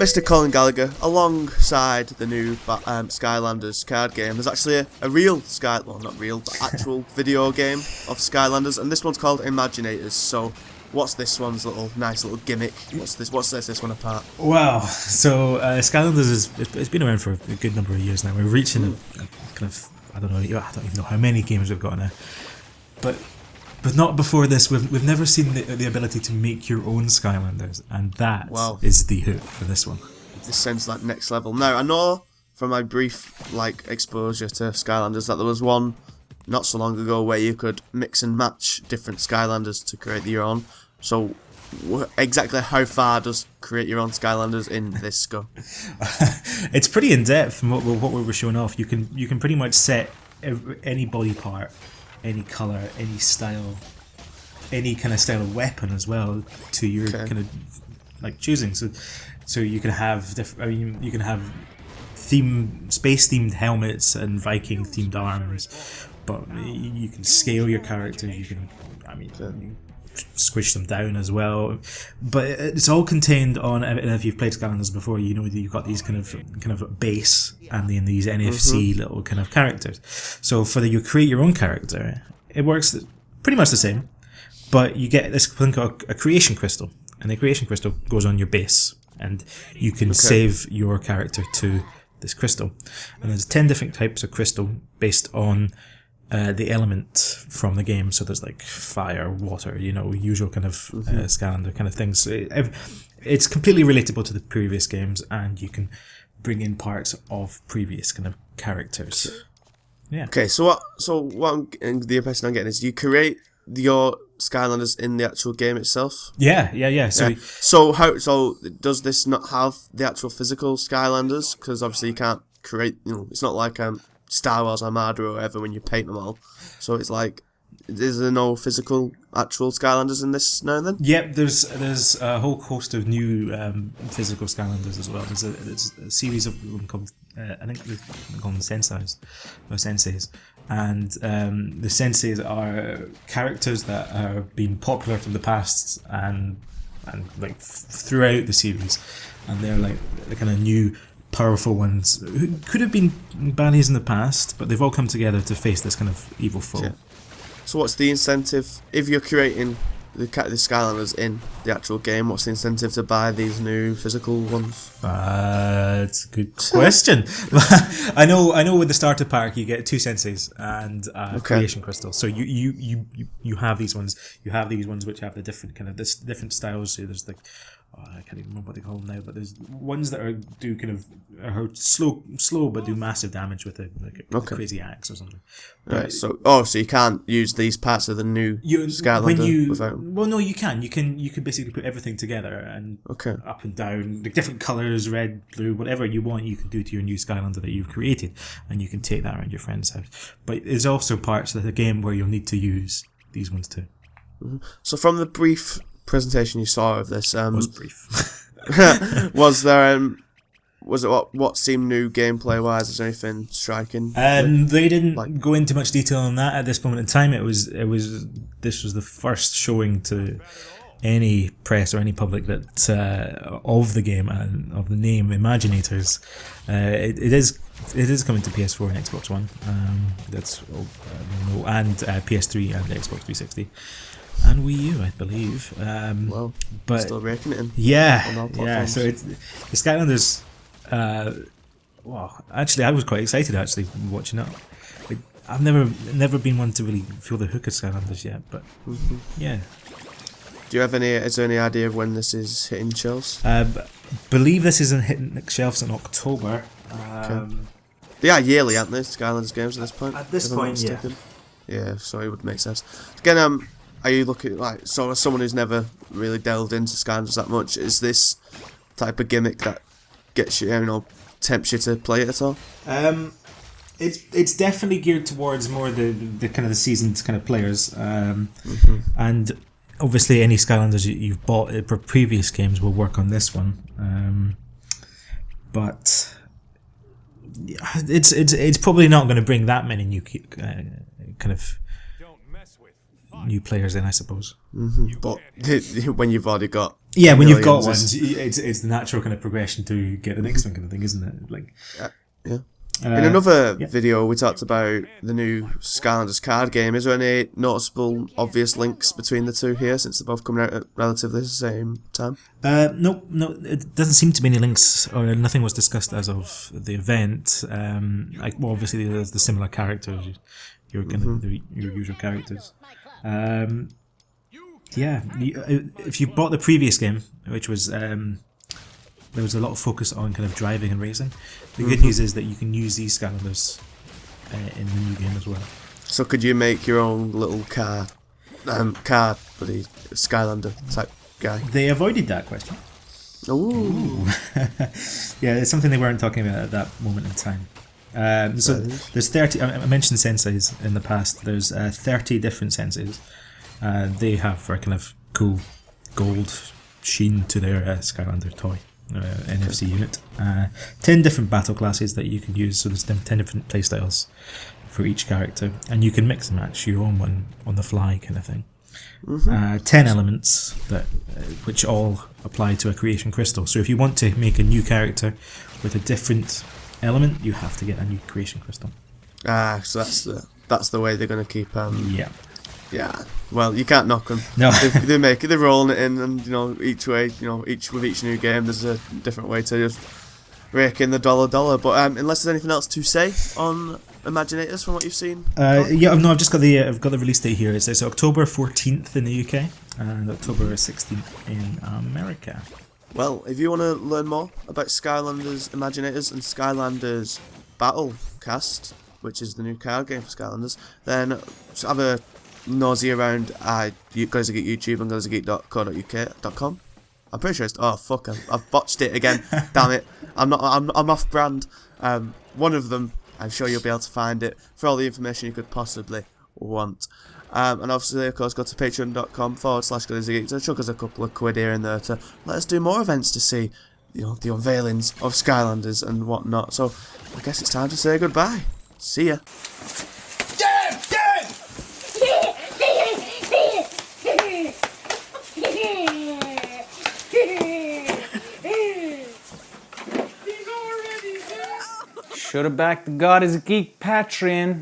Mr. Colin Gallagher, alongside the new Skylanders card game, there's actually a real not real, but actual video game of Skylanders, and this one's called Imaginators. So, what's this one's nice little gimmick? What sets this one apart? Wow. So Skylanders it's been around for a good number of years now. We're reaching a kind of I don't even know how many games we've got now, but not before this. We've never seen the ability to make your own Skylanders, and that is the hook for this one. This sends that next level. Now I know from my brief exposure to Skylanders that there was one not so long ago where you could mix and match different Skylanders to create your own. So exactly how far does create your own Skylanders in this go? It's pretty in depth from what we were showing off. You can pretty much set any body part, any colour, any style, any kind of style of weapon as well to your kind of choosing. So you can have you can have space themed helmets and Viking themed arms, but you can scale your characters. You can squish them down as well, but it's all contained on. And if you've played Skylanders before, you know that you've got these kind of base and then these NFC little kind of characters. So for you create your own character, it works pretty much the same, but you get this thing called a creation crystal, and the creation crystal goes on your base, and you can save your character to this crystal. And there's 10 different types of crystal based on the element from the game. So there's fire, water, usual kind of Skylander kind of things. It's completely relatable to the previous games, and you can bring in parts of previous kind of characters. Yeah. Okay, so the impression I'm getting is you create your Skylanders in the actual game itself. Yeah. So does this not have the actual physical Skylanders? Because obviously you can't create. It's not like Star Wars Armada or whatever when you paint them all. So it's is there no physical actual Skylanders in this now and then? Yep, there's a whole host of new physical Skylanders as well. There's a series of them called I think they call them Senseis, and the Senseis are characters that have been popular from the past and throughout the series, and they're the kind of new powerful ones who could have been baddies in the past, but they've all come together to face this kind of evil foe. Yeah. So what's the incentive if you're creating the Skylanders in the actual game? What's the incentive to buy these new physical ones? It's a good question. I know with the starter pack you get 2 senseis and creation crystal. So you have these ones. You have these ones which have the different kind of different styles. So there's I can't even remember what they call them now, but there's ones that are slow but do massive damage with a crazy axe or something. Right. So you can't use these parts of the new Skylander without. Well, no, you can. You can basically put everything together and up and down, different colours, red, blue, whatever you want. You can do to your new Skylander that you've created, and you can take that around your friend's house. But there's also parts of the game where you'll need to use these ones too. Mm-hmm. So from the brief presentation you saw of this, was brief. Was it what seemed new gameplay wise? Is there anything striking? They didn't go into much detail on that at this moment in time. This was the first showing to any press or any public that of the game and of the name Imaginators. It is coming to PS4 and Xbox One. And PS3 and Xbox 360. And Wii U, I believe. But still raking it in. Yeah. So the Skylanders. Actually, I was quite excited watching it. I've never been one to really feel the hook of Skylanders yet, but yeah. Do you have is there any idea of when this is hitting shelves? Believe this isn't hitting shelves in October. They are yearly, aren't they? Skylanders games at this point. At this point, yeah. Yeah, so it would make sense. Again, are you looking as someone who's never really delved into Skylanders that much? Is this type of gimmick that gets you, tempts you to play it at all? It's definitely geared towards more the kind of the seasoned kind of players, and obviously any Skylanders you've bought for previous games will work on this one, but it's probably not going to bring that many new kind of new players in, I suppose. But when you've already got Yeah, when you've got millions, one, it's the natural kind of progression to get the next one kind of thing, isn't it? Like, yeah. In another yeah. video, we talked about the new Skylanders card game. Is there any noticeable, obvious links between the two here, since they're both coming out at relatively the same time? No, it doesn't seem to be any links, or nothing was discussed as of the event. Obviously there's the similar characters, your kind of your usual characters. If you bought the previous game, which was there was a lot of focus on kind of driving and racing. The good news is that you can use these Skylanders in the new game as well. So could you make your own little car buddy, Skylander type guy? They avoided that question. Ooh. Yeah, it's something they weren't talking about at that moment in time. So there's 30. I mentioned senseis in the past. There's 30 different senseis. They have a kind of cool gold sheen to their Skylander toy. NFC unit. 10 different battle classes that you can use, so there's 10 different playstyles for each character, and you can mix and match your own one on the fly kind of thing. 10 elements that which all apply to a creation crystal. So if you want to make a new character with a different element, you have to get a new creation crystal. So that's the way they're going to keep Yeah, well, you can't knock them. No, they're rolling it in, and each way, with each new game, there's a different way to just rake in the dollar. But unless there's anything else to say on Imaginators from what you've seen. I've just got the release date here. It's October 14th in the UK and October 16th in America. Well, if you want to learn more about Skylanders Imaginators and Skylanders Battlecast, which is the new card game for Skylanders, then just have a nosy around GodisaGeek YouTube and GodisaGeek.co.uk.com. I'm pretty sure it's I've botched it again. Damn it. I'm off brand. One of them, I'm sure you'll be able to find it for all the information you could possibly want. And obviously, of course, go to patreon.com/GodisaGeek to chuck us a couple of quid here and there to let us do more events to see the unveilings of Skylanders and whatnot. So I guess it's time to say goodbye. See ya. Should have backed the GodisaGeek Patreon.